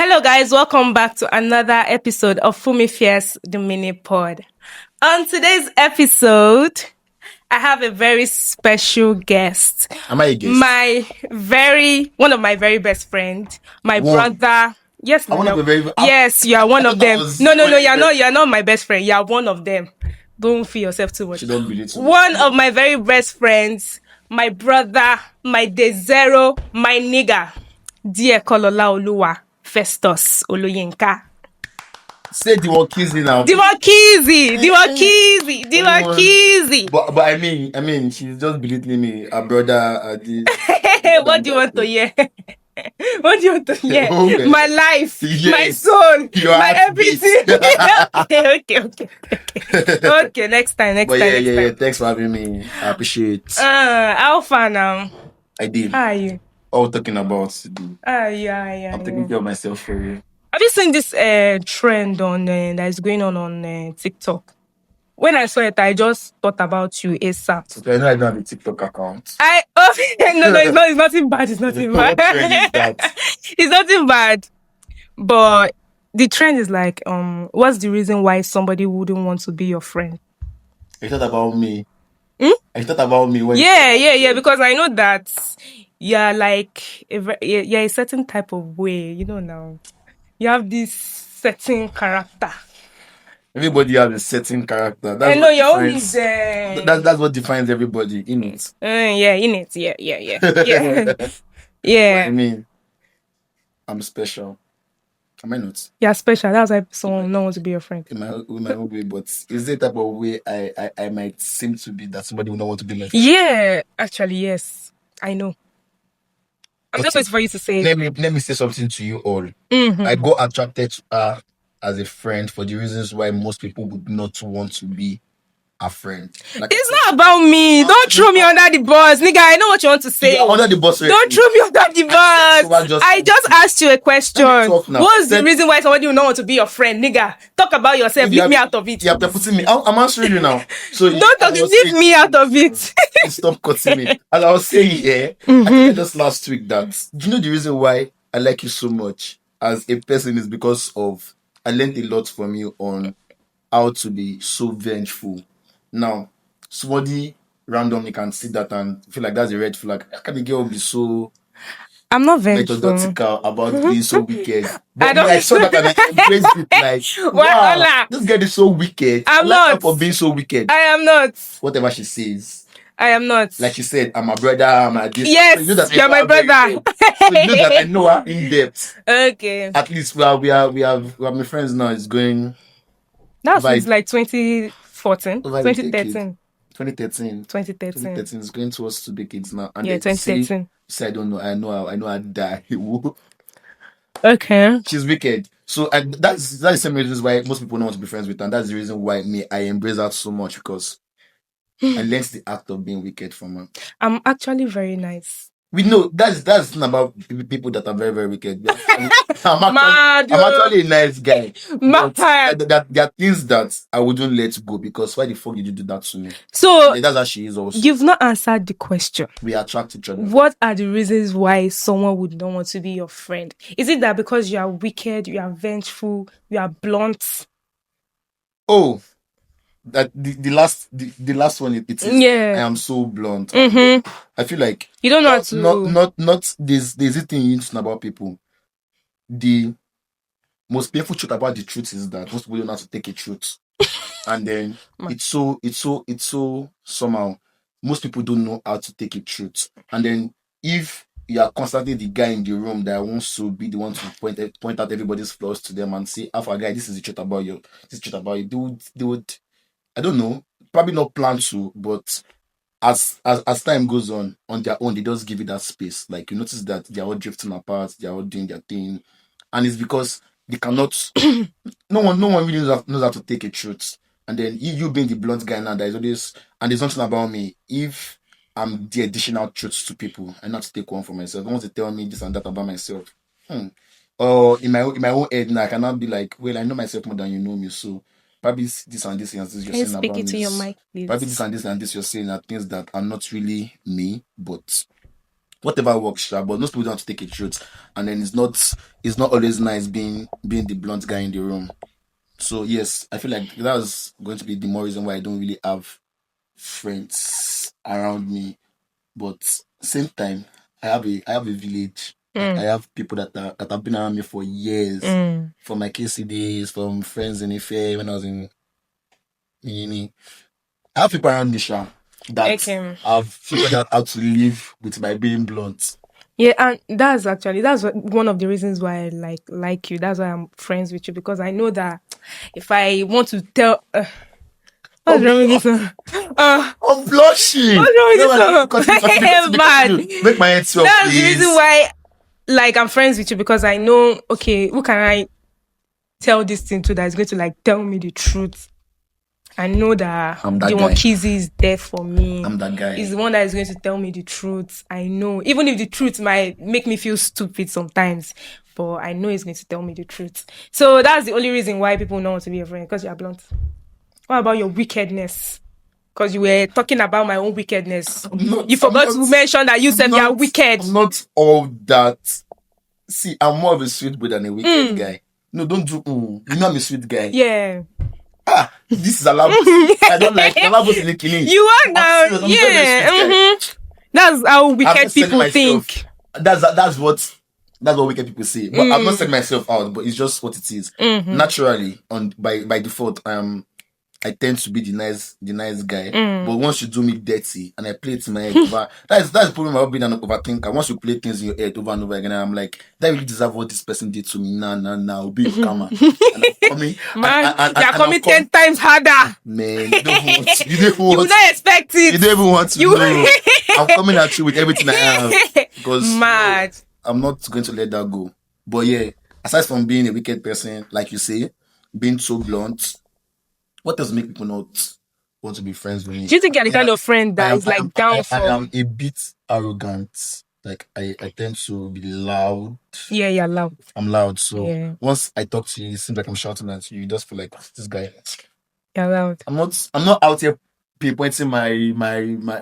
Hello, guys. Welcome back to another episode of FUNMIFIERCETHEMINIPOD. On today's episode, I have a very special guest. Am I a guest? One of my very best friends, my brother. Yes, I wanna be very- yes, you are one I of thought that them. was No, very you're not my best friend. You are one of them. Don't feel yourself too much. She don't believe too One of my very best friends, my brother, my day zero, my nigga, dear Kolola Oluwa, Festus Oloyinka. Say the one kizzy now. The Kizzy. But I mean, she's just belittling me. Her brother, What do you want to hear? What do you want to hear? Okay. My life, Yes. my soul, Your my heartbeat. everything. Okay. Next time. But yeah. Thanks for having me. I appreciate. How far now? I did. How are you? All talking about today. Yeah. I'm taking care of myself for you. Have you seen this trend on that is going on TikTok? When I saw it, I just thought about you ASAP. So I know I don't have a TikTok account. No, it's nothing bad. It's nothing bad. What trend is that? It's nothing bad. But the trend is like, what's the reason why somebody wouldn't want to be your friend? You thought about me. Hmm? I thought about me when Yeah. Because I know that you're like you're a certain type of way. You know now. You have this certain character. everybody has a certain character. I know your own is That's what defines everybody in it. yeah, in it. Yeah. I Yeah. mean, I'm special. Am I not? You're special. That's why someone not want to be your friend. In my own way, but is there a type of way I might seem to be that somebody would not want to be my friend? Yeah, actually, yes. I know. I'm just Okay. waiting for you to say. Let me say something to you all. Mhm. I got attracted to her as a friend for the reasons why most people would not want to be a friend. Like, It's not about me. Don't throw me under the bus, nigga. I know what you want to say. you're under the bus already. Don't throw me under the bus. I just asked you a question. talk now. What's the reason why somebody will not want to be your friend, nigga? Talk about yourself. Leave me out of it. Yeah, they're putting me. I'm answering you now. So Don't talk. Leave me out of it. Stop cutting me. As I was saying here, I think just last week that do you know the reason why I like you so much as a person is because of I learned a lot from you on how to be so vengeful. Now, somebody randomly can see that and feel like that's a red flag. How can the girl be so I'm not vengeful. methodological about being so wicked? But don't- I saw that and I embraced it like, wow, Voila. this girl is so wicked. I'm I like not. her for being so wicked. I am not. Whatever she says. I am not. Like you said, I'm a brother, I'm a this. Yes, So you know that I you're know my her very brother. well. So you know that I know her in depth. Okay. At least we are my friends now. It's going That's Like- since like 2014, over the 2013. 2013. 2013. 2013 is going towards 2 decades now. And Yeah, then 2013. say I don't know. I know I die. Okay. She's wicked. So that's the same reasons why most people don't want to be friends with her. And that's the reason why I embrace her so much because I learned the act of being wicked from her. I'm actually very nice. We know that's not about people that are very, very wicked. I'm Mad. actually a nice guy. Mad. But there are things that I wouldn't let go because why the fuck did you do that to me? So That's how she is also. you've not answered the question. We attract each other. What are the reasons why someone would not want to be your friend? Is it that because you are wicked, you are vengeful, you are blunt? Oh, that the last one it is. Yeah. I am so blunt. Mm-hmm. I feel like You don't know how to. not there's a thing you need to know about people. The most painful truth about the truth is that most people don't know how to take a truth. And then it's so somehow most people don't know how to take a truth. And then if you are constantly the guy in the room that wants to be the one to point out everybody's flaws to them and say, Alpha guy, this is the truth about you, this is the truth about you, they would I don't know, probably not plan to, but as time goes on their own, they just give it that space. Like you notice that they're all drifting apart, they're all doing their thing. And it's because they cannot no one really knows how to take a truth. And then you being the blunt guy now, there's always and there's something about me. If I'm the additional truths to people, I not to take one for myself. I want to tell me this and that about myself. Or in my own head now, I cannot be like, well, I know myself more than you know me, so probably this and this and this you're Can you saying speak about into me. your mic, please? Probably this and this and this you're saying are things that are not really me, but whatever works, sure, but most people don't have to take a truth. And then it's not always nice being the blunt guy in the room. So yes, I feel like that was going to be the more reason why I don't really have friends around me. But same time, I have a village. Like, I have people that have been around me for years. From my KC days, from friends in Ife when I was in uni. I have people around me, Sha, that Okay. I've figured out how to live with my being blunt. Yeah, and that's one of the reasons why I like you. That's why I'm friends with you, because I know that if I want to tell, what's wrong with this one? I'm blushing. What's wrong with this one? Continue. Bad. Make my head swell, That's the please. reason why, like, I'm friends with you, because I know, okay, who can I tell this thing to that is going to like tell me the truth? I know that I'm that the guy. one Kizzy is there for me. I'm that guy. He's the one that is going to tell me the truth. I know, even if the truth might make me feel stupid sometimes, but I know he's going to tell me the truth. So that's the only reason why people don't want to be a friend, because you're blunt. What about your wickedness? Because you were talking about my own wickedness. You forgot to mention that you said you're wicked. I'm not all that. See, I'm more of a sweet boy than a wicked guy. No, don't do. You know I'm a sweet guy. Yeah. This is allowed. I don't like allowed in the killing. You are now. Yeah. That's how wicked people think. That's what wicked people say. But I've not said myself out, but it's just what it is. Naturally, by default, I tend to be the nice guy. But once you do me dirty and I play it in my head over, that's the problem about being an overthinker. Once you play things in your head over and over again, I'm like, that really deserve what this person did to me. Nah, be your karma. And I'm coming. Man, you're coming 10 times harder. Man, you don't want. You would not expect it. You don't even want to know. I'm coming at you with everything I have. Because mad. I'm not going to let that go. But yeah, aside from being a wicked person, like you say, being so blunt, what does make people not want to be friends with me? Do you think you're the kind of friend that is like down for? I am a bit arrogant. Like I tend to be loud. Yeah, you're loud. I'm loud. So once I talk to you, it seems like I'm shouting at you. You just feel like this guy. You're loud. I'm not out here pinpointing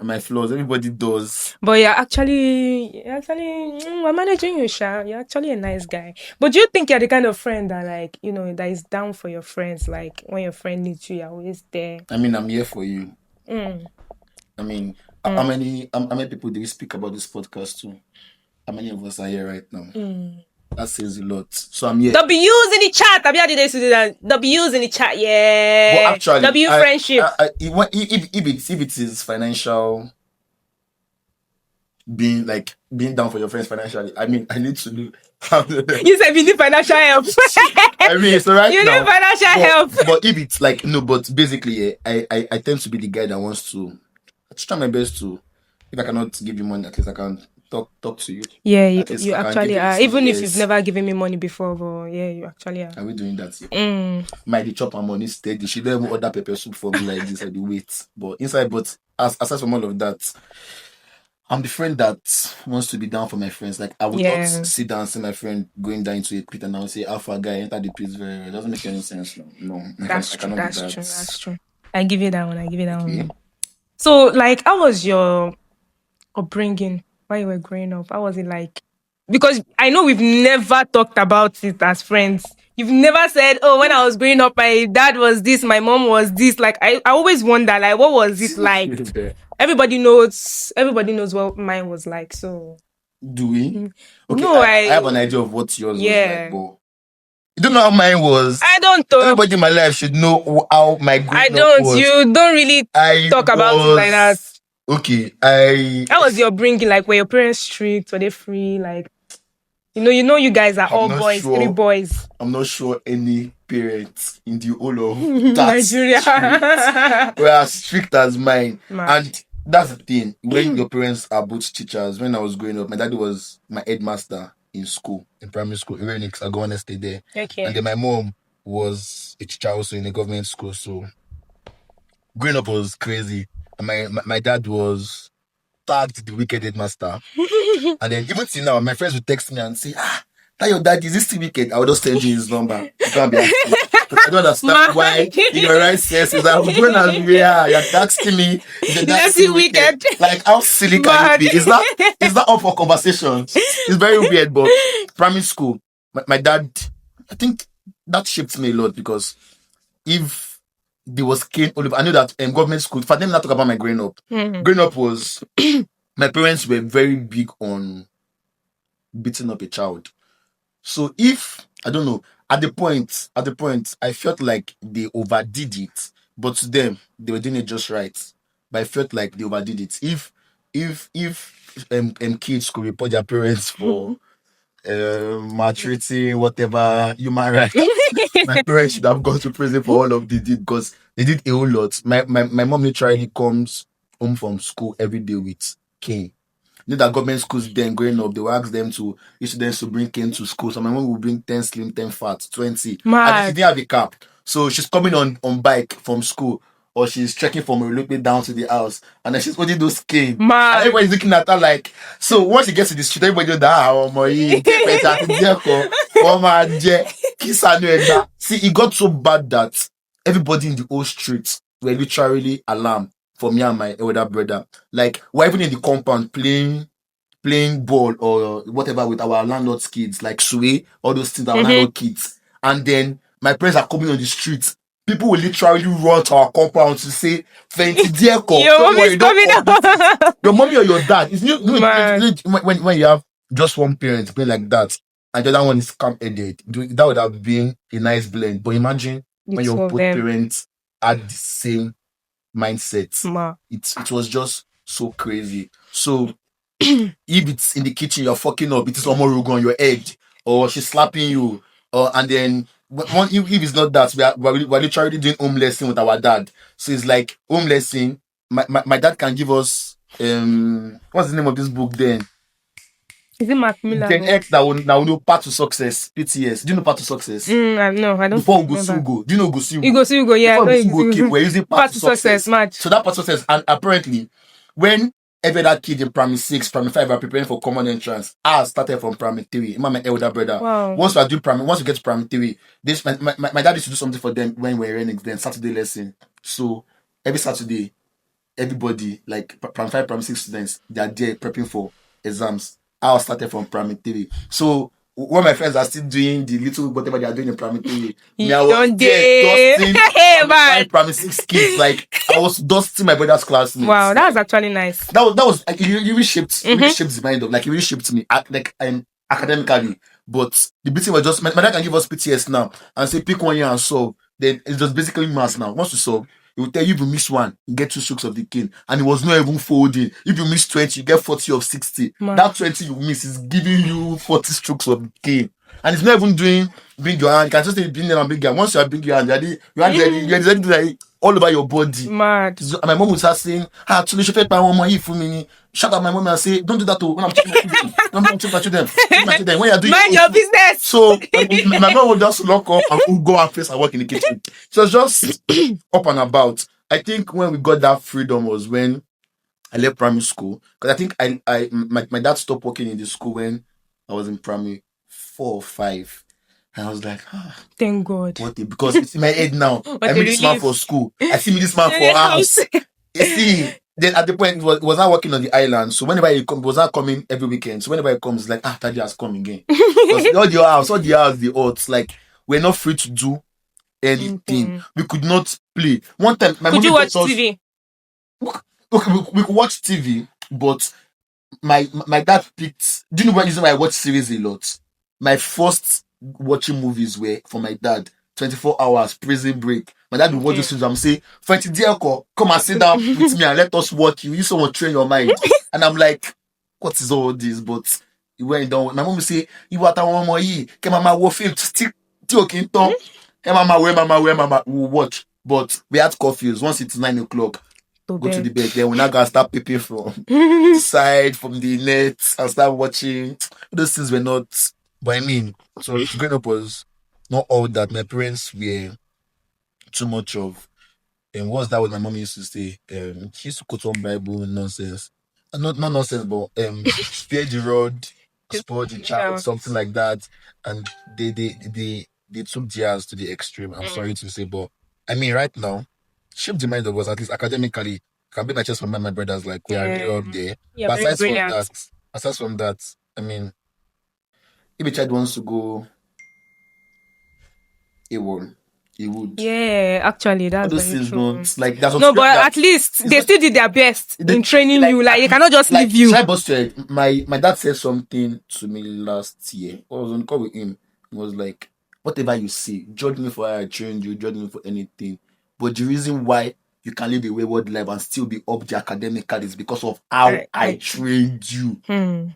my flaws. Everybody does. But you're actually we're managing you, Sha. You're actually a nice guy. But do you think you're the kind of friend that, like, you know, that is down for your friends? Like, when your friend needs you, you're always there. I mean, I'm here for you. I mean, how many people do we speak about this podcast to? How many of us are here right now? That says a lot. So I'm here. W's in the chat. I've had days to do that. W's in the chat. Yeah. But actually, W friendship. If it is financial, being down for your friends financially, I mean, I need to do. You said you need financial help. I mean, it's alright. You need financial help. But if it's like no, but basically, I tend to be the guy that wants to. I just try my best to. If I cannot give you money, at least I can talk to you. Yeah, you actually are. Even if you've never given me money before, but yeah, you actually are. Are we doing that? Yeah. Might chop my money steady. She don't even order pepper soup for me like this. I do wait. But aside from all of that, I'm the friend that wants to be down for my friends. Like I would not sit down and see my friend going down into a pit and I would say, "Alpha guy, enter the pit very well." It doesn't make any sense. No. That's true. I give you that one. So, like, how was your upbringing while you were growing up? How was it like? Because I know we've never talked about it as friends. You've never said, "Oh, when I was growing up, my dad was this, my mom was this." Like, I always wonder, like, what was it like? Everybody knows what mine was like. So, do we? Okay, no, I have an idea of what yours was like, but you don't know how mine was. I don't know. Everybody in my life should know how my growing up was. You don't really talk about it like that. Okay, how was your bringing? Like, were your parents strict? Were they free? Like, you know, you guys are all boys, 3 boys. I'm not sure any parents in the whole of Nigeria were as strict as mine. And that's the thing. When your parents are both teachers, when I was growing up, my daddy was my headmaster in school, in primary school. Irenix, I go on and stay there. Okay. And then my mom was a teacher also in a government school. So growing up was crazy. And my dad was tagged the wicked headmaster. And then even till now, my friends would text me and say, Tell your dad, is this still wicked? I will just send you his number. You can't be asking. Because I don't understand why in your right senses I'm going as real. You're asking me, is your dad That's still wicked? wicked. Like, how silly can you Mad. be? Is that up for conversation? It's very weird, but primary school, my dad, I think that shaped me a lot because if there was cane all over, I know that government school, for them not talk about my growing up. Mhm. Growing up was, my parents were very big on beating up a child. So if I don't know, at the point, I felt like they overdid it, but to them they were doing it just right. But I felt like they overdid it. If kids could report their parents for maltreating whatever human rights, my parents should have gone to prison for all of they did because they did a whole lot. My mom literally comes home from school every day with cane. You know that government schools then growing up, they will ask them to each students to bring cane to school. So my mom will bring 10 slim, 10 fat, 20. And then she Mad. didn't have a cap. So she's coming on bike from school or she's trekking from a little bit down to the house. And then she's holding those cane. And Mad. everybody's looking at her like, so once she gets to the street, everybody knows that, oh my, see, it got so bad that everybody in the whole street were literally alarmed for me and my elder brother. Like, we're even in the compound playing ball or whatever with our landlord's kids, like Sway, all those things, our landlord kids. And then my parents are coming on the streets. People will literally run to our compound to say, Fenty Dieko, Your don't mom is worry, don't coming complete it. out. Your mommy or your dad. It's Man. when you have just one parent playing like that, and the other one is calm-headed, that would have been a nice blend. But imagine when It's your of both them. parents had the same mindset. Ma. It was just so crazy. So if it's in the kitchen, you're fucking up, it is Omorogo on your head, or she's slapping you, or and then if it's not that, we're literally doing home lesson with our dad. So it's like home lesson. My dad can give us what's the name of this book then? Is it Macmillan? Gen X that will know Path to Success, PTS. Do you know Path to Success? No, I don't Before remember. Ugo, do you know Ugo? Ugo, yeah, Before no, Ugo came, we're using Path Path to to success, Success. match. So that Path to Success, and apparently, when every other kid in primary 6, primary 5 are preparing for common entrance, I started from primary 3. My elder brother. Wow. Once we get to primary 3, this my dad used to do something for them when we were in then Saturday lesson. So every Saturday, everybody, like primary 5, primary 6 students, they are there prepping for exams. I started from primary 3. So when my friends are still doing the little whatever they are doing in primary 3, me, I was there dusting primary 5, primary 6 kids. Like, I was dusting my brother's classmates. Wow, that was actually nice. That was like, it really shaped the mind of, like, it really shaped me academically. But the bit was just my dad can give us PTS now and say pick one year and solve. Then it's just basically maths now. Once you solve, it will tell you if you miss one, you get 2 strokes of the cane. And it was not even folding. If you miss 20, you get 40 of 60. Man. That 20 you miss is giving you 40 strokes of the cane. And it's not even doing bring your hand. You can just say bring them and bring your hand. Once you are bring your hand, you're ready all over your body. Mad. So, my mom would start saying, actually, she fed by one more for me. Shut up, my mom, and say, don't do that when I'm checking my children. Don't check my children. When you're doing mind your business. So my mom would just lock up and would go and face and work in the kitchen. So it's just up and about. I think when we got that freedom was when I left primary school. Because I think my dad stopped working in the school when I was in primary 4 or 5. And I was like, thank God. Because it's in my head now. I meet this man for school. I see me this man for house. You see, then at the point, he was not working on the island. So whenever he comes, was not coming every weekend. So whenever he comes, it's like, Daddy has come again. Because all the house, the odds, like, we're not free to do anything. We could not play. One time, my could mom you watch TV? Okay, we could watch TV, but my dad picked. Do you know what reason why I watch series a lot? My first watching movies were for my dad. 24 hours, prison break. My dad would watch those films and say, Fenty Dieko, come and sit down with me and let us watch you. You someone train your mind. And I'm like, what is all this? But it went down. My mom would say, you want one more ye? Can mama watch film? Stick okay, Tom. Hey mama, where mama, we'll watch. But we had curfews. Once it's 9 o'clock, go to the bed. Then we now gonna start peeping from the side, from the net, and start watching. Those things were not. But I mean, so growing up was not all that. My parents were too much of. And what's that? What my mom used to say? She used to quote one Bible nonsense. Not nonsense, but spare the rod. spoiled the child, something like that, and they took theirs to the extreme. I'm sorry to say, but I mean, right now, shape the mind of us at least academically. Can be my chest for my brothers, like we are really up there. Yeah, But very brilliant. aside from that, I mean, if a child wants to go A1, he would. Yeah, actually, All that's those very things true. don't like there's some No, but students that at least it's they not still did their best they, in training like you. Like they cannot just like leave you. should I bust your head? My dad said something to me last year. I was on call with him. He was like, whatever you say, judge me for how I trained you, judge me for anything. But the reason why you can live a wayward life and still be up there academically is because of how I trained you.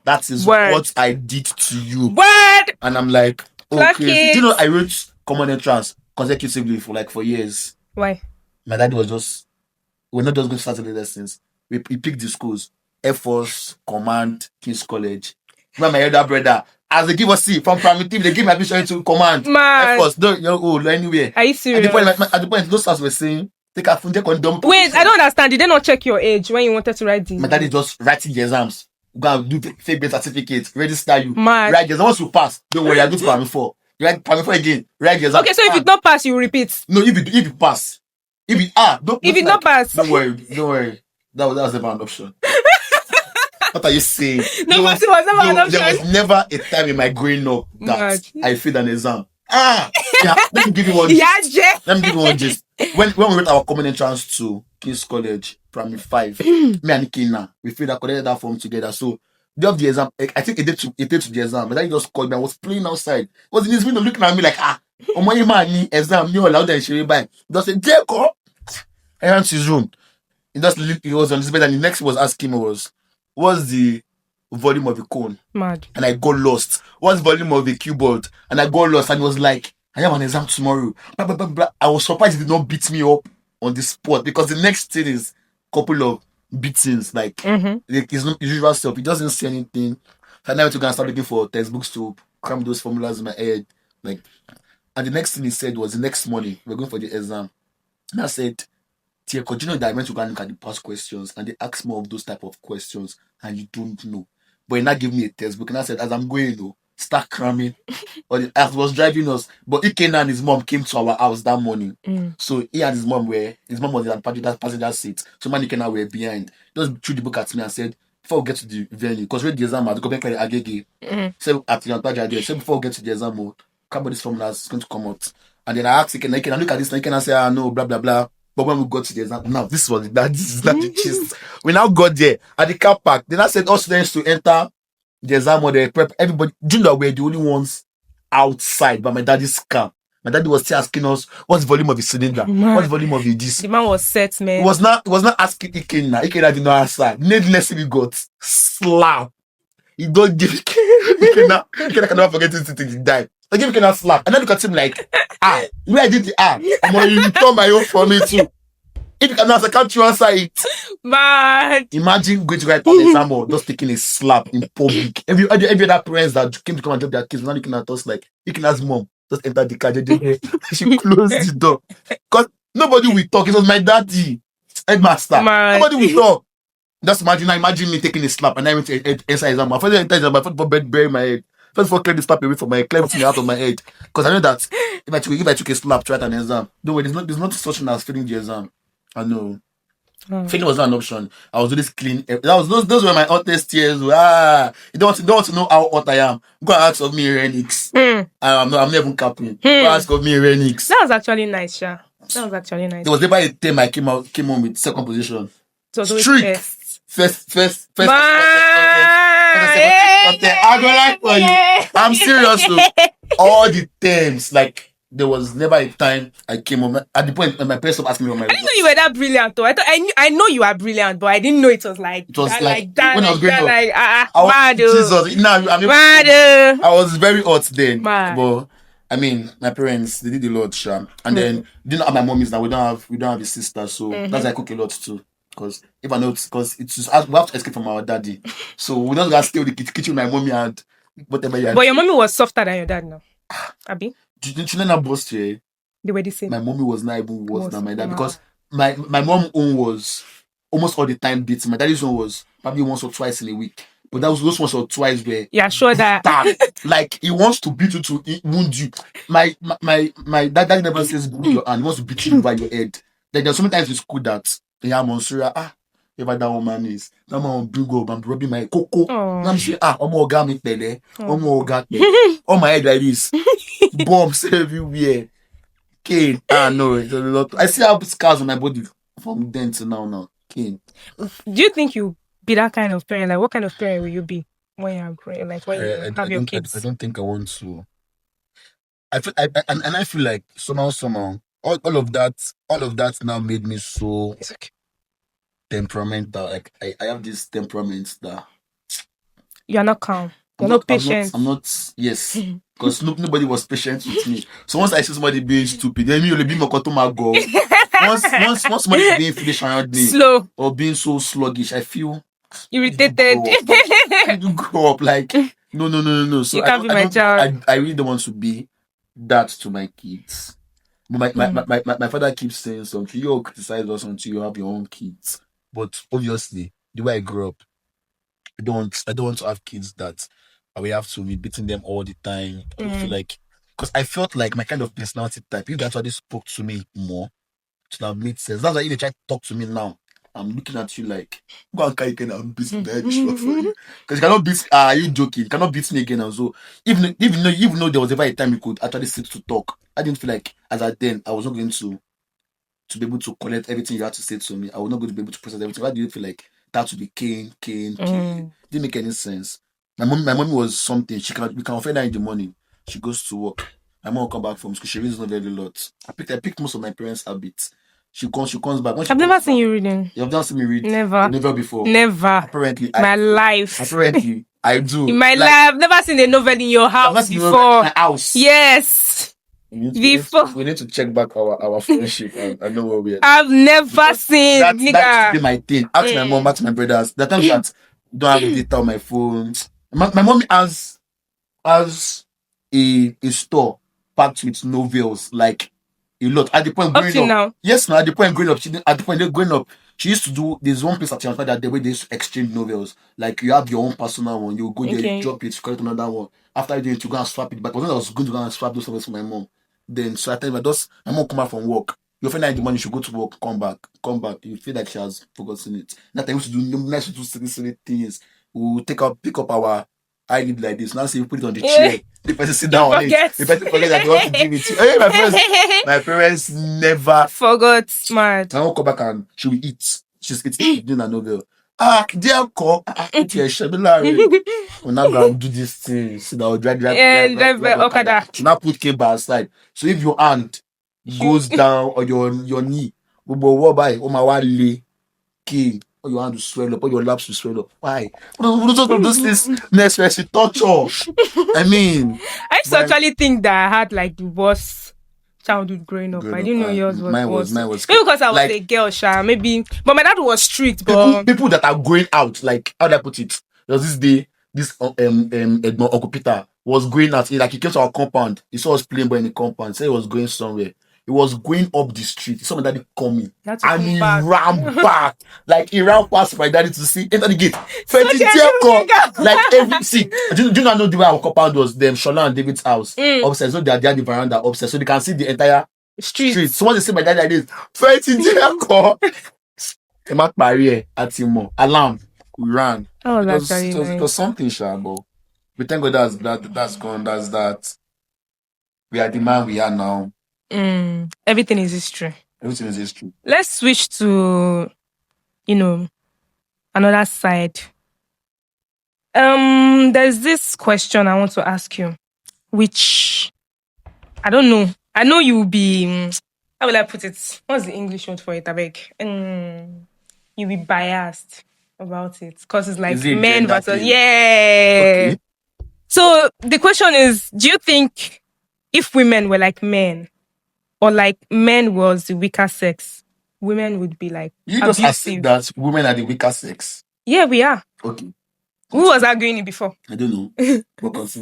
That is what I did to you. Word. And I'm like, Clock okay. it. Do you know I wrote common entrance consecutively for like 4 years? Why? My dad was just we're not just going to Saturday lessons. We picked the schools: Air Force, Command, King's College. Remember my elder brother, as they give us C from primary team, they give my admission to Command, Air Force. Don't anywhere. Are you serious? At the point, those stars were saying, take a phone, take on dumb. Wait, I don't understand. Did they not check your age when you wanted to write the? My dad is just writing the exams. Go and do fake birth certificate, register you. Mad. Write the exams. Once you pass, don't worry, I go to primary 4. You write primary 4 again, write the exam. Okay, so if you don't pass, you repeat. No, if you pass. If you not pass, don't worry. That was never an option. What are you saying? There was never a time in my growing up that I failed an exam. Yeah, let me give you one gist. Let me give you one gist. When we wrote our common entrance to King's College, primary 5, me and Kina, we collected that form together. So day of the exam, I think it did to the exam, but then he just called me. I was playing outside. Was in his window looking at me like, oh my man, exam, you allowed that she buy. Just said, Jacob. I ran to his room. He was on his bed, and the next he was asking me was, what's the volume of the cone? Mad. And I got lost. What's the volume of the keyboard? And I got lost, and he was like, I have an exam tomorrow. Blah, blah, blah, blah. I was surprised he did not beat me up on the spot, because the next thing is a couple of beatings, like his usual stuff. He doesn't say anything. So I now went to go and start looking for textbooks to cram those formulas in my head. And the next thing he said was, the next morning, we're going for the exam. And I said, Tia, you know that I went to go and look at the past questions, and they ask more of those type of questions and you don't know. But he now gave me a textbook, and I said, as I'm going, start cramming. As he was driving us, but Ikena and his mom came to our house that morning. So he and his mom was in the passenger seat. So man Ikena were behind. He just threw the book at me and said, before we get to the venue, because read the exam at the government Agege. So at the Antaja, so before we get to the exam, this formula is going to come out. And then I asked Ikena, look at this, and Ikena say, no, blah blah blah. But when we got to the exam, now this is not the gist. We now got there at the car park. Then I said all students to enter the exam or the prep. Everybody, Junior were the only ones outside by my daddy's car. My daddy was still asking us, what's the volume of the cylinder? What's the volume of the disc? The man was set, man. He was not asking Ikena. Ikena did not answer. Needlessly got slap. He don't give Ikena. Ikena can never forget this thing till he died. I give Ikena slap. And then look at him like, where I did the I'm going to return my own for me too. If you can answer, can't you answer it? Man. Imagine going to write an exam or just taking a slap in public. Every other parents that came to come and drop their kids were not looking at us like, Ikena's mom just entered the car. She closed the door. Because nobody will talk. It was my daddy, headmaster. Nobody will talk. Just imagine me taking a slap and I went to answer exam. I first enter exam, I first bury my head. First of all, clear the slap away from my head, clear everything out of my head. Because I know that if I took a slap to write an exam, don't worry, there's not such thing as failing the exam. I know. Failing was not an option. I was always clean. Those were my hottest years. You don't want to know how hot I am. Go and ask of me Renix. I'm not even capping. Go and ask of me Renix. That was actually nice, Sha. That was actually nice. There was never a time I came home with second position. It was always Streak. First. I go like for you. I'm serious though. All the times, like there was never a time I came home at the point when my parents stopped asking me about my results. I didn't know you were that brilliant though. I know you are brilliant, but I didn't know it was like that. When I was growing up, Jesus. I was very hot then. But I mean, my parents, they did a lot, Sha. And then you know how my mom is now. We don't have a sister, so that's why I cook a lot too. Because if I know, because it's just, we have to escape from our daddy. So we don't gotta stay with the kitchen with my mommy and whatever. But your mommy was softer than your dad now. Abi? Did you not boast here? They were the same. My mommy was not even worse than my dad because my mom own was almost all the time beating. My daddy's one was probably once or twice in a week. But that was those once or twice where Yeah, sure that. Like he wants to beat you to wound you. My dad never says beat your hand. He wants to beat you over your head. Like there's so many times in school that Monsura, whoever that woman is, that man will bring up and rubbing my cocoa. And I'm saying, omo oga mi pele, omo oga pele. On my head like this. Bombs everywhere. Cane. No, it's a lot. I still have scars on my body from then to now. Cane. Do you think you be that kind of parent? Like, what kind of parent will you be when you're growing? Like, when you have your kids? I don't think I want to. I feel like somehow, all of that now made me so temperamental. Like I have this temperament that you're not calm. You're not patient. I'm not. Yes, because nobody was patient with me. So once I see somebody being stupid, then me will be more go. Once somebody is being foolish around me, slow or being so sluggish, I feel irritated. I do grow up like no. So you can't be my child. I really don't want to be that to my kids. But my father keeps saying something. You criticize us until you have your own kids. But obviously, the way I grew up, I don't want to have kids that we have to be beating them all the time. I don't feel like, because I felt like my kind of personality type, you guys already spoke to me more, it would have made sense. That's why you try to talk to me now. I'm looking at you like, go and carry and beat the head shot for you. Because you cannot beat, are you joking? You cannot beat me again. And so, even though there was ever a time you could actually sit to talk, I didn't feel like, as at then, I was not going to be able to collect everything you had to say to me. I was not going to be able to process everything. Why do you feel like that would be cane? Didn't make any sense. My mommy was something. We can offend her in the morning. She goes to work. My mom will come back from school. She reads novel a lot. I picked most of my parents' habits. She comes back. I've never seen you reading. You have never seen me read? Never before. Never. Apparently. My life. Apparently, I do. In my life, I've never seen a novel in your house before. My house. Yes. We need to check back our friendship and know where we are. I've never seen that's my thing. Ask my mom, ask my brothers. The time that don't have data on my phone. My mom has a store packed with novels, like a lot. At the point growing up, now. Yes, now at the point growing up, she used to do. There's one place at Tianfa that the way they used to exchange novels. Like you have your own personal one, you go there, drop it, collect another one. After you do it, you go and swap it. But when I was going to go and swap those novels for my mom, then so I tell you, my mom come back from work. You find out in the morning, she go to work, come back. You feel like she has forgotten it. That time we used to do nice to do silly things. We'll pick up our eyelid like this. Now say you put it on the chair. The person sit down on it. The person forget that they want to give it to you. Hey, my parents never forgot. Smart. My mom come back and she will eat. She's eating a novel. Dear call. We'll now go and do this thing. Sit down, drive Okada. She now put cable aside. So if your hand goes down or your knee, or your hand will swell up, or your laps will swell up. Why? Those things necessary torture. I mean, I used to actually think that I had like the worst childhood growing up. I didn't know yours was worse. Mine was maybe because I was a girl, maybe. But my dad was strict. But people that are going out, like how do I put it? There was this day, this Uncle Peter was going out. He came to our compound. He saw us playing ball in the compound. Said he was going somewhere. He was going up the street. He saw my daddy coming. And he ran back. Like he ran past my daddy to see enter the gate. Like every see. Do you not know the way our compound was? Them Shola and David's house. Upstairs. So they are the veranda upstairs. So they can see the entire street. So once they see my daddy like this, 20 Mark barrier at Timo. Alarm. We ran. Oh, it was something, Shabo. We thank God that's gone. That's that. We are the man we are now. Everything is history. Everything is history. Let's switch to, another side. There's this question I want to ask you, which I don't know. I know you will be. How will I put it? What's the English word for it? I beg. You'll be biased about it because it's like men versus Okay. So the question is: do you think if women were like men, or like men was the weaker sex, women would be like you just assume that women are the weaker sex? Yeah, we are. Okay. Who was arguing it before? I don't know.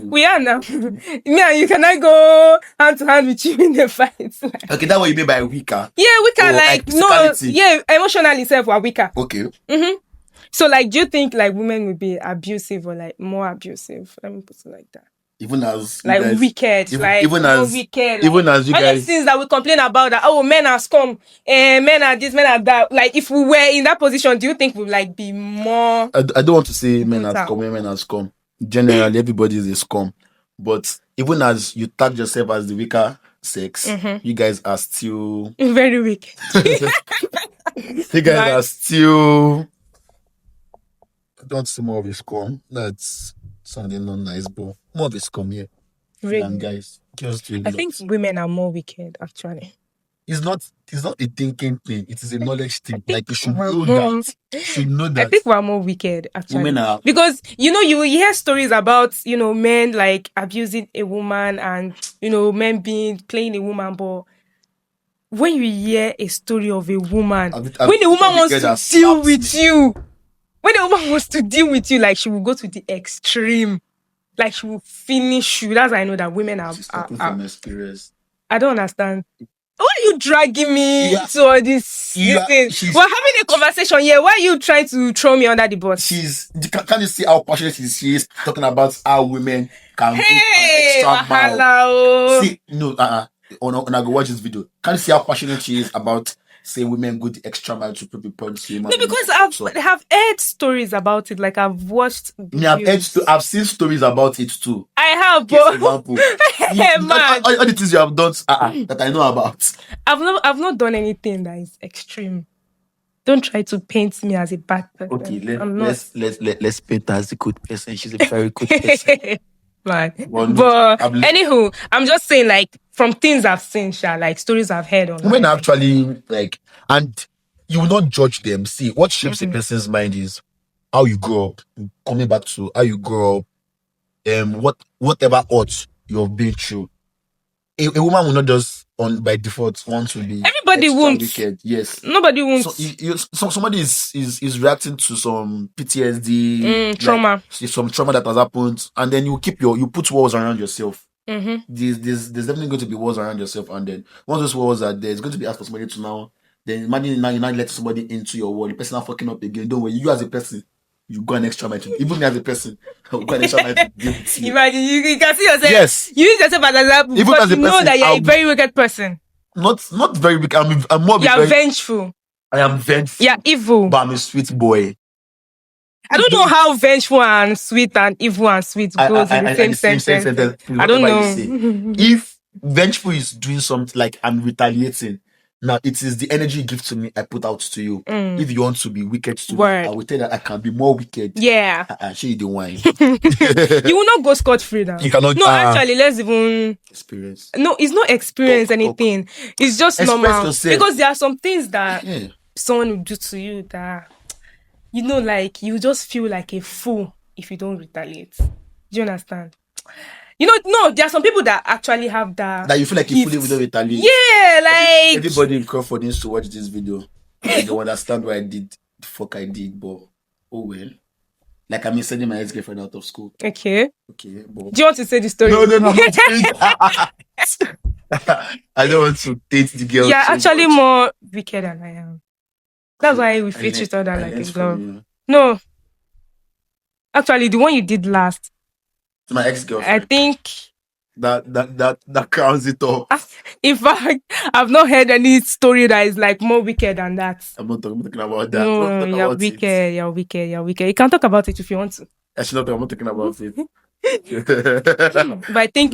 We are now. Me and you cannot go hand to hand with you in the fight. Okay, that's what you mean by weaker? Yeah, weaker, emotionally self we're weaker. Okay. So, like, do you think like women would be abusive or like more abusive? Let me put it like that. Even as you Like guys, wicked, like even more as wicked. even Like, as you all these guys, things that we complain about that men are scum, men are this, men are that. Like, if we were in that position, do you think we'd like be more I don't want to say men has brutal? come, women has come. Generally, everybody is a scum. But even as you tag yourself as the weaker sex, you guys are still Very wicked. you guys Right. are still. I don't see more of a scum. That's sounding not nice, but more of a scum here. Really? Than guys. Girls do a I lot. think women are more wicked, actually. It's not a thinking thing, it is a knowledge thing. Like you should we're know more- that. You should know I that think we're more wicked, actually. women are Because, you know, you will hear stories about, you know, men like abusing a woman and, you know, men playing a woman, but when you hear a story of a woman, when a woman wants to deal with you, when a woman wants to deal with you, like she will go to the extreme, like she will finish you. That's how I know that women are. She's talking from experience. I don't understand. Why are you dragging me Yeah. to all this thing? We're having a conversation here. Why are you trying to throw me under the bus? Can you see how passionate she is talking about how women can go an extra mile? Wahala. See, no, when I go watch this video, can you see how passionate she is about saying women go the extra mile to prove a point to women? No, because I have heard stories about it. Like I've watched. I've seen stories about it too. I have, for example, all the things you have done that I know about. I've not done anything that is extreme. Don't try to paint me as a bad person. Okay, let's paint her as a good person. She's a very good person. Right. But anywho, I'm just saying, like, from things I've seen, like stories I've heard on. Women actually like, and you will not judge them. See, what shapes a person's mind is how you grow up. Coming back to how you grow up, whatever odds you've been through. A woman will not just by default want to be. Everybody won't. Wicked. Yes. Nobody won't. So somebody is reacting to some PTSD, trauma. Like, some trauma that has happened, and then you put walls around yourself. There's definitely going to be walls around yourself, and then once those walls are there, it's going to be asked for somebody to now. Then imagine now you're not letting somebody into your wall. The person not fucking up again. Don't worry, you as a person, you go an extra mile. Even as a person, you go an extra mile. Imagine you can see yourself. Yes. You use yourself as an example. Even as a person, know that you're a very wicked person. Not very wicked. I'm more. You're vengeful. I am vengeful. You're evil. But I'm a sweet boy. I don't know how vengeful and sweet and evil and sweet goes in the same sentence. I don't know. If vengeful is doing something like I'm retaliating, now it is the energy you give to me I put out to you. If you want to be wicked to me, I will tell you that I can be more wicked. Yeah. Show you the wine. You will not go scot-free now. You cannot. No, actually, let's even experience. No, it's not experience anything. It's just normal. Yourself. Because there are some things that someone will do to you that, you know, like you just feel like a fool if you don't retaliate. Do you understand? You know, no, there are some people that actually have that you feel like you fully don't retaliate. Yeah, like everybody in Crawford needs to watch this video. They don't understand what I did. The fuck I did, but oh well. Like I'm sending my ex-girlfriend out of school. Okay. But do you want to say the story? No. I don't want to date the girl. You're actually more wicked than I am. That's why we fit each other like a glove. No. Actually, the one you did last. To my ex-girlfriend. I think that crowns it up. In fact, I've not heard any story that is like more wicked than that. I'm not talking about that. No, you're wicked. You're wicked. You can talk about it if you want to. Actually, I'm not talking about it. But I think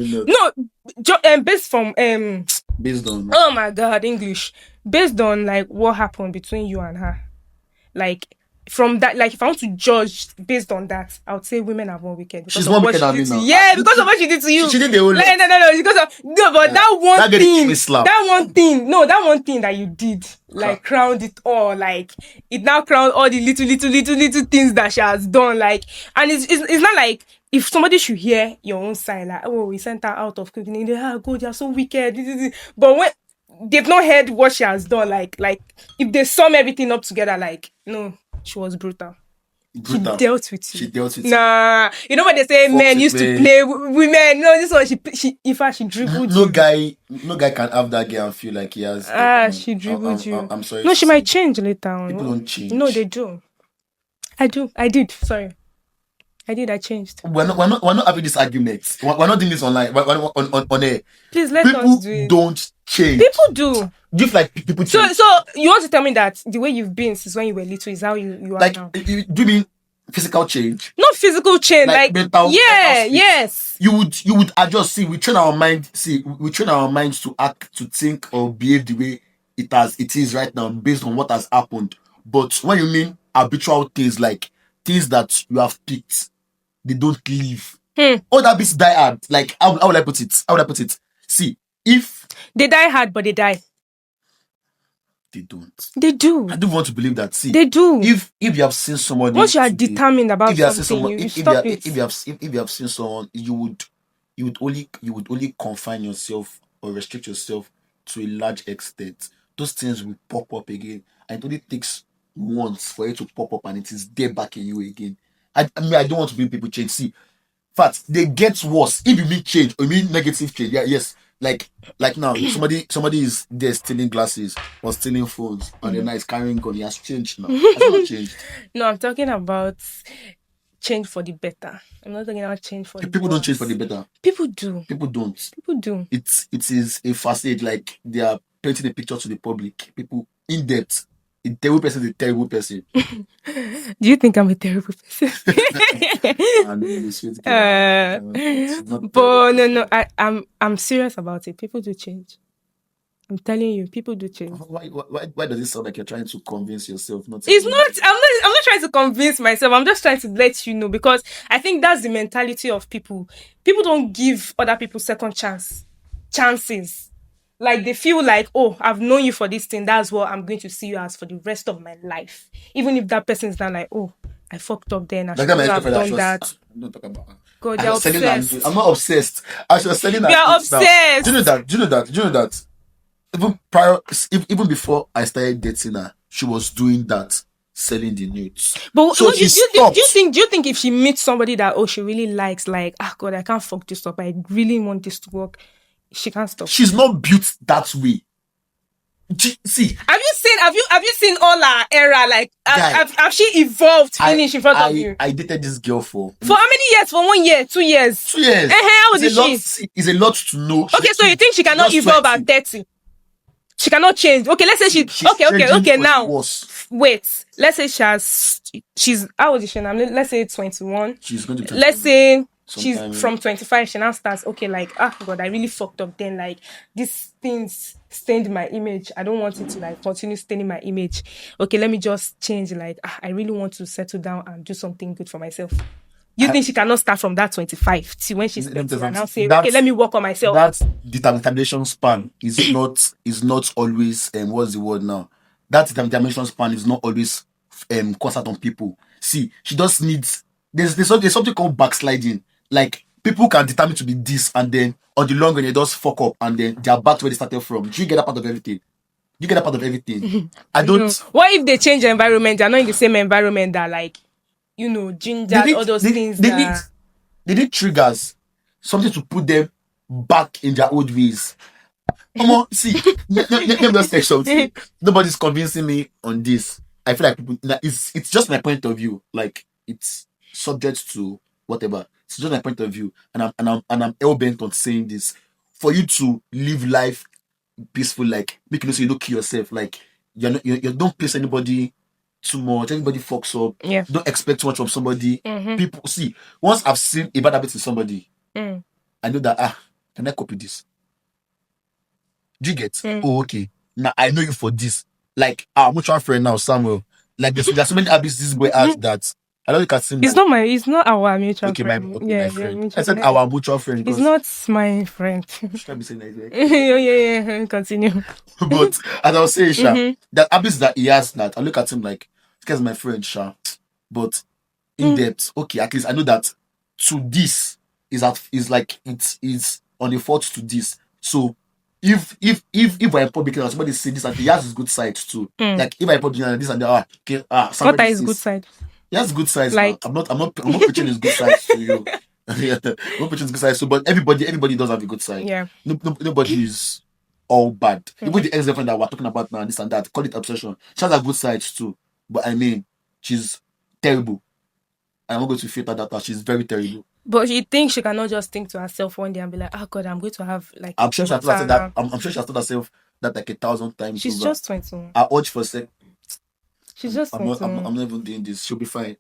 based on oh my god, English. Based on like what happened between you and her. Like from that, like if I want to judge based on that, I would say women are more wicked. She's more wicked than me now. Yeah, because of what she did to you. She did the whole No. Because of but that one thing that you did, like crowned it all. Like it now crowned all the little things that she has done. Like, and it's not like if somebody should hear your own side, like, oh, we sent her out of cooking, they are so wicked. But when they've not heard what she has done, like if they sum everything up together, like no. She was brutal. She dealt with you. Nah, you know what they say? Men used to play women. No, this one she in fact she dribbled you. No guy can have that girl and feel like he has. She dribbled you. I'm sorry. No, she might change later on. People don't change. No, they do. I do. I did. Sorry. I did. I changed. We're not having this argument. We're not doing this online. We're on air. Please let us People do it. don't change. People do. Do you feel like people change? So you want to tell me that the way you've been since when you were little is how you are like, now? do you mean physical change? Not physical change, like mental. yes. You would adjust. See, we train our mind. See, we train our minds to act, to think, or behave the way it is right now, based on what has happened. But when you mean habitual things, like things that you have picked, they don't leave. All that bits die hard. Like, how would I put it? How would I put it? See, if they die hard, but they die. They don't. They do. I don't want to believe that. See, they do. If you have seen somebody, once you are determined about something, you stop it. If you have seen someone, you would only confine yourself or restrict yourself to a large extent. Those things will pop up again, and it only takes once for it to pop up, and it is there back in you again. I mean, I don't want to bring people change. See, fact, they get worse. If you mean change or you mean negative change, yeah, yes. Like now, somebody is there stealing glasses or stealing phones, and then now he's carrying gun. He has changed now. Has he not changed? No, I'm talking about change for the better. I'm not talking about change for the people worse. Don't change for the better. People do. People don't. People do. It is a facade, like they are painting a picture to the public. People in depth. A terrible person is a terrible person. Do you think I'm a terrible person? But no, I'm serious about it. People do change. I'm telling you, people do change. Why does it sound like you're trying to convince yourself? I'm not trying to convince myself. I'm just trying to let you know, because I think that's the mentality of people. People don't give other people second chances. Like, they feel like, oh, I've known you for this thing. That's what I'm going to see you as for the rest of my life. Even if that person's not like, oh, I fucked up then. I should have done that. I'm not talking about. God, you're obsessed. I'm not obsessed. I was selling that. You're obsessed. Do you know that? Even before I started dating her, she was doing that, selling the nudes. But so do you think if she meets somebody that, oh, she really likes, like, God, I can't fuck this up, I really want this to work, she can't stop? She's not built that way. See, have you seen all our era? Like, have she evolved finish in front of you? I dated this girl for how many years? For 1 year, 2 years? 2 years. How old is she? It's a lot to know. Okay, so you think she cannot evolve at 30? She cannot change. Okay, let's say she's okay. Now, wait. Let's say she's how old is she now? Let's say 21. She's going to be 21. Let's say she's from 25. She now starts, okay, like, God, I really fucked up then. Like, these things stained my image. I don't want it to, like, continue staining my image. Okay, let me just change. Like, I really want to settle down and do something good for myself. You think she cannot start from that 25 to when she's 30 and now say, okay, let me work on myself? That determination span is not always what's the word now? That determination span is not always constant on people. See, she just needs there's something called backsliding. Like, people can determine to be this, and then on the long run they just fuck up, and then they are back to where they started from. Do you get that part of everything? I don't. What if they change the environment? They're not in the same environment that, like, ginger, all those things. They need triggers, something to put them back in their old ways. Come on, see, let me just say something. Nobody's convincing me on this. I feel like people, it's just my point of view. Like, it's subject to whatever. It's just my point of view, and I'm hell bent on saying this. For you to live life peaceful, like, make you know so you don't kill yourself. Like, you don't place anybody too much. Everybody fucks up. Yeah. Don't expect too much from somebody. Mm-hmm. People, see, once I've seen a bad habit in somebody, I know that, can I copy this? Do you get? Oh, okay. Now I know you for this. Like, our mutual friend now, Samuel. Like, there's so many habits this boy has that I don't look at him. It's not our mutual friend. My friend. I said our mutual friend. It's not my friend. Should I be saying that? Yeah. Continue. But as I was saying, Sha, that habits that he has, that I look at him like, this guy's my friend, Sha. But in depth, okay, at least I know that to this is like it is on the fault to this. So if we're in public and somebody say this, and he has his good side too. Like, if I public and this and that, what is good side? He has good sides. Like, I'm not preaching his good sides to you. I'm not preaching his good sides. So, but everybody does have a good side. Yeah. Nobody is all bad. Even the ex-girlfriend that we're talking about now, this and that, call it obsession. She has her good sides too. But I mean, she's terrible. I'm not going to filter that out. She's very terrible. But you think she cannot just think to herself one day and be like, oh God, I'm going to have like I'm sure she has told herself that. I'm sure she has told herself that like 1,000 times. She's over. just 21. I urge for a sec. She's just 21. I'm not even doing this. She'll be fine.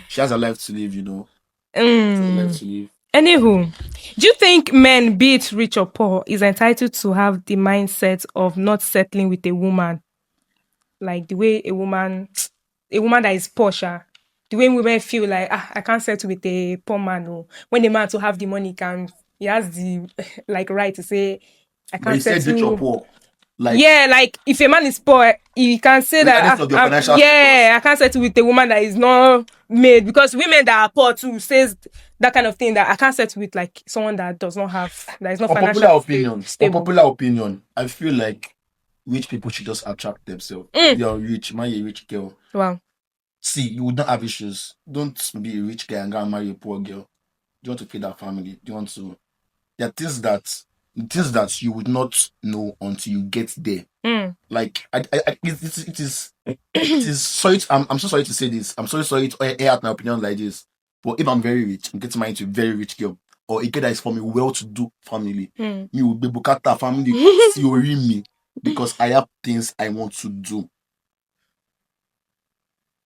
She has a life to live, you know. She has a life to live. Anywho, do you think men, be it rich or poor, is entitled to have the mindset of not settling with a woman? Like the way a woman that is poor, the way women feel like, I can't settle with a poor man. Or when a man to have the money he has the like right to say, I But you can't said rich or settle. poor. Like, Yeah, like if a man is poor, he can say regardless that of your financial I can't settle with a woman that is not made, because women that are poor too says that kind of thing, that I can't settle with like someone that does not have, that is not financially stable. Unpopular opinion, I feel like rich people should just attract themselves. You're rich, marry a rich girl. Wow. See, you would not have issues. Don't be a rich guy and go and marry a poor girl. Do you want to feed that family? Do you want to? There are things that you would not know until you get there. Like, it is sorry. I'm so sorry to say this. I'm so sorry to air out my opinion like this. But if I'm very rich, I'm getting married to a very rich girl, or a girl that is from a well-to-do family, you will be bukata family theory me, because I have things I want to do.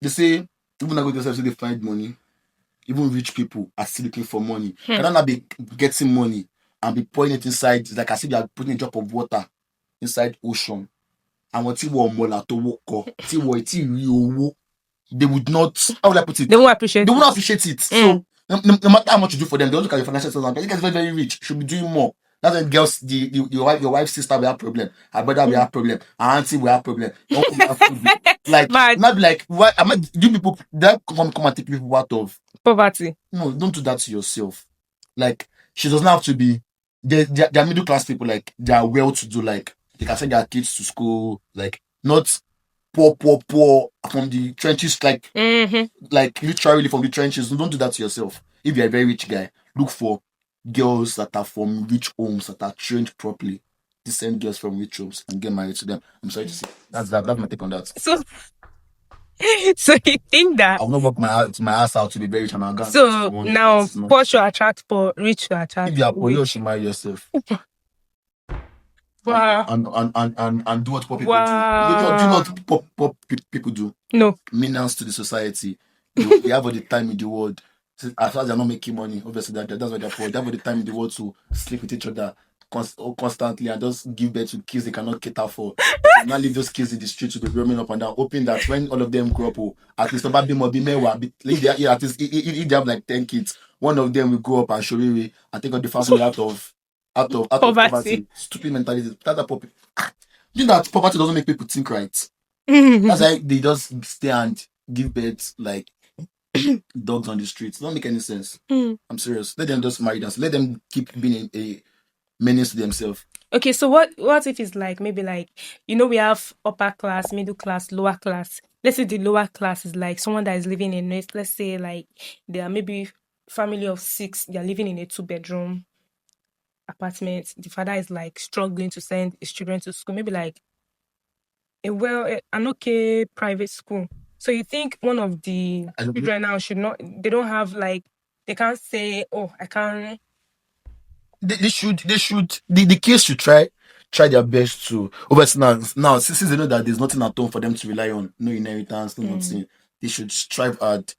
They say even go to yourself, they find money. Even rich people are still looking for money. Can I not be getting money and be pouring it inside? It's like I see they are putting a drop of water inside ocean. And what they would not, how would I put it? They won't appreciate it. So no matter how much you do for them, they don't look at your financial status. You guys are very, very rich, should be doing more. That's when girls, your wife's sister will have problem, her brother will have problem, her auntie will have problem, your uncle will have problem. Like, not be like, why am I, do people that come and take people out of poverty? No, don't do that to yourself. Like, she doesn't have to be. They're middle class people. Like, they are well to do. Like, they can send their kids to school. Like, not poor from the trenches. Like, like literally from the trenches. Don't do that to yourself. If you're a very rich guy, look for girls that are from rich homes, that are trained properly. Decent girls from rich homes, and get married to them. I'm sorry to say. That's my take on that. So you think that I'll not work my ass out to be very rich, and I'll go. So now poor should attract poor, rich should attract. If you are poor, you should marry yourself. Wow. And do what poor people do. Do you know what poor people do? No. Menace to the society. They have all the time in the world. So as far as they're not making money, obviously that's why they're poor. They have all the time in the world to sleep with each other constantly and just give birth to kids they cannot cater for. Not leave those kids in the streets to be roaming up and down, hoping that when all of them grow up, at least at least if they have like 10 kids, one of them will grow up and show and take all the family out of poverty. Stupid mentality. That's a poverty. You know that poverty doesn't make people think right. That's why they just stay and give birth like dogs on the streets. It don't make any sense. I'm serious. Let them just marry them. Let them keep being a menace to themselves. Okay, so what if it's like, maybe like, we have upper class, middle class, lower class. Let's say the lower class is like someone that is living in, let's say like they are maybe family of 6, they are living in a 2-bedroom apartment. The father is like struggling to send his children to school, maybe like an okay private school. So you think one of the children now should not, they don't have like, they can't say, oh, I can't. They should the kids should try their best to obviously now since they know that there's nothing at home for them to rely on, no inheritance, no nothing, they should strive hard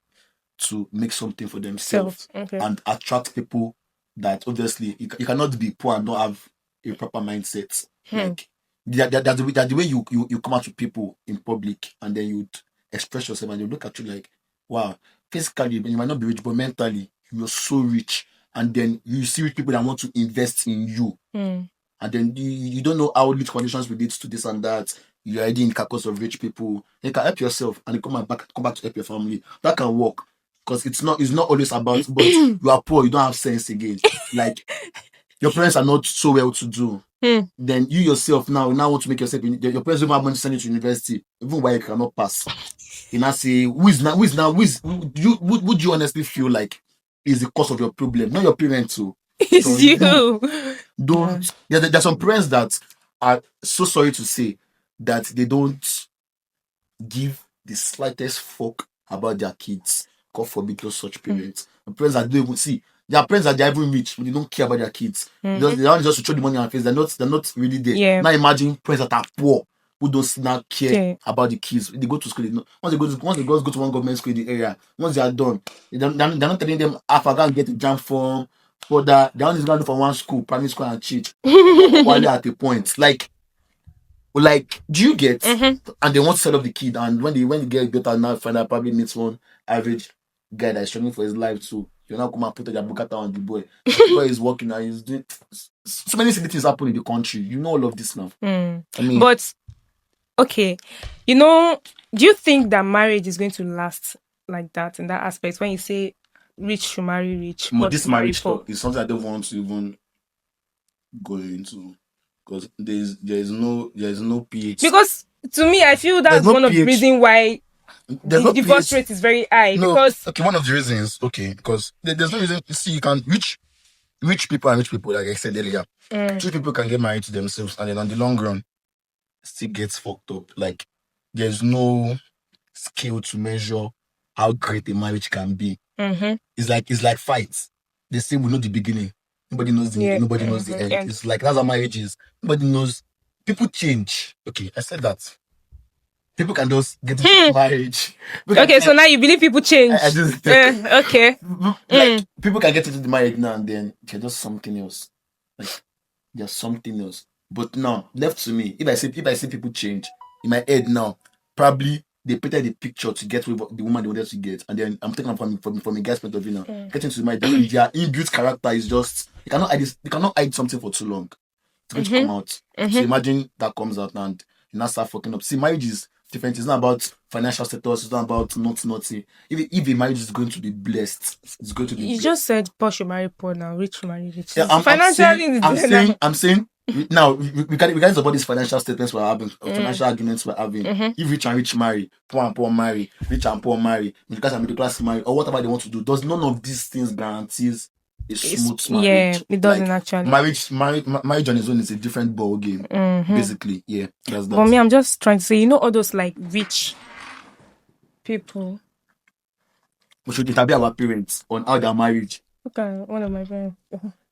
to make something for themselves. Okay. And attract people that obviously you cannot be poor and not have a proper mindset. Like that's the way you come out to people in public, and then you express yourself and you look at you like, wow, physically you might not be rich, but mentally you're so rich. And then you see rich people that want to invest in you. And then you don't know how rich conditions will lead to this and that. You're already in carcass of rich people. You can help yourself and come back to help your family. That can work. Because it's not always about, but you are poor, you don't have sense again. Like, your parents are not so well to do. Then you yourself now want to make yourself, your parents don't have money to send you to university, even while you cannot pass. You now say, would you honestly feel like is the cause of your problem? Not your parents too. It's you. Don't. There's some parents that are so sorry to say that they don't give the slightest fuck about their kids. God forbid those such parents. The parents that don't even see their parents that they're even rich, but they don't care about their kids. They want just to throw the money on their face. They're not really there. Yeah. Now imagine parents that are poor who don't not care Okay. about the kids. They go to school. Once the girls go to one government school in the area, once they are done, they're not telling them, I forgot to get a jam form for that. They're only going to do for one school, primary school, and cheat. While at a point, like, do you get? And they want to sell off the kid, and when the girl get out now, find out probably meets one average guy that's struggling for his life too. You now come and put your bukata on the boy. The boy is working and he's doing so many silly things happen in the country. You know all of this now. I mean, but okay, do you think that marriage is going to last like that in that aspect? When you say rich should marry rich, this marriage talk is something I don't want to even go into because there's no pH. Because to me, I feel that's one of the reasons why the divorce rate is very high. Because one of the reasons, because there's no reason. See, you can rich people and rich people, like I said earlier. Rich people can get married to themselves, and then on the long run, still gets fucked up. Like there's no scale to measure how great a marriage can be. It's like fights. They say we know the beginning. Nobody knows the end. Nobody knows the end. It's like that's how marriage is. Nobody knows. People change. Okay, I said that. People can just get into marriage. Okay, so now you believe people change. Okay. Like people can get into the marriage now and then they're just something else. Like they're something else. But now, left to me, if I see people change in my head now, probably they painted the picture to get with the woman they wanted to get, and then I'm taking from a guy's point of view now. Getting to the marriage, their inbuilt character is just they cannot hide something for too long. It's going to come out. So imagine that comes out and you now start fucking up. See, marriage is different. It's not about financial status. It's not about naughty. If a marriage is going to be blessed, it's going to be. You just said poor should marry poor now, rich should marry rich. Yeah, I'm saying now we can't support these financial statements we're having, financial arguments we're having. If rich and rich marry, poor and poor marry, rich and poor marry, middle class and middle class marry, or whatever they want to do, does none of these things guarantees a smooth marriage? Yeah, it doesn't actually. Marriage on its own is a different ball game. Basically, yeah. That's that. For me, I'm just trying to say, all those like rich people. We should interview our parents on how their marriage. Okay, one of my parents.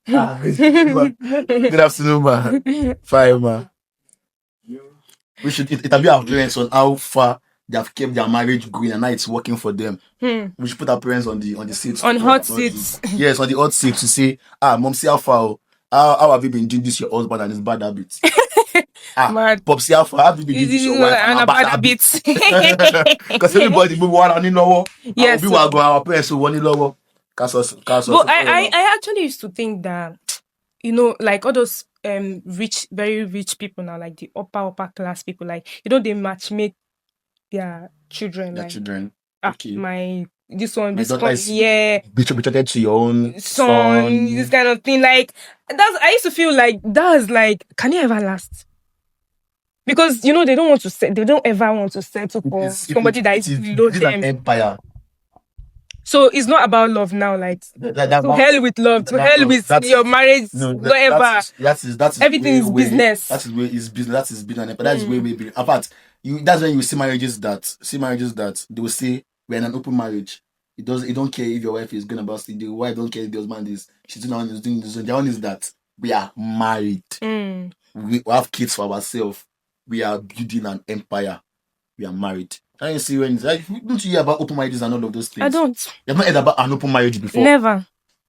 Good afternoon, ma. Fine, ma. We should interview our parents on how far they have kept their marriage going and now it's working for them. We should put our parents on the seats. On hot seats. Yes, on the hot seats to say, mom, see how far. How have you been doing this your husband and his bad habits? Popsy, how far have you been doing this your wife and her bad habits? Because everybody move one on in lower. Yes. We were going our parents who want in lower. But I actually used to think that, like all those rich, very rich people now, like the upper class people, like they match make their children. Okay. This one, yeah. Betrothed to your own son, this kind of thing. Like I used to feel like that's like, can it ever last? Because they don't want to they don't ever want to settle for somebody that is below them. An empire. So it's not about love now, like to hell with love, to hell with your marriage, whatever. That's everything is business. That is where is business. That is business. But that is way. In fact, that's when you see marriages that they will say we're in an open marriage. It don't care if your wife is going about the wife don't care if the husband is she's doing this. The one is that we are married. We have kids for ourselves. We are building an empire. We are married. Can you see when don't you hear about open marriages and all of those things? I don't. You've not heard about an open marriage before? Never.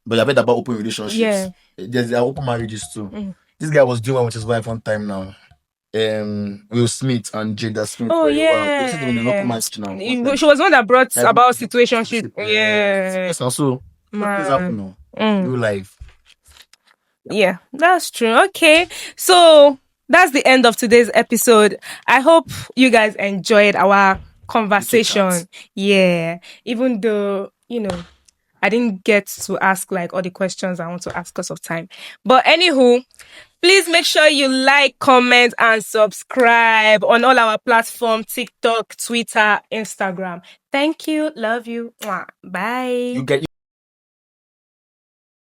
But I've heard about open relationships. Yeah. There are open marriages too. This guy was doing one with his wife one time now. Will Smith and Jada Smith. Oh yeah. They're in an open marriage now. She was one that brought about situationship. Yeah. So things happen now. Real life. Yeah, that's true. Okay. So that's the end of today's episode. I hope you guys enjoyed our conversation. Yeah. Even though, I didn't get to ask like all the questions I want to ask because of time. But anywho, please make sure you like, comment, and subscribe on all our platforms, TikTok, Twitter, Instagram. Thank you. Love you. Bye.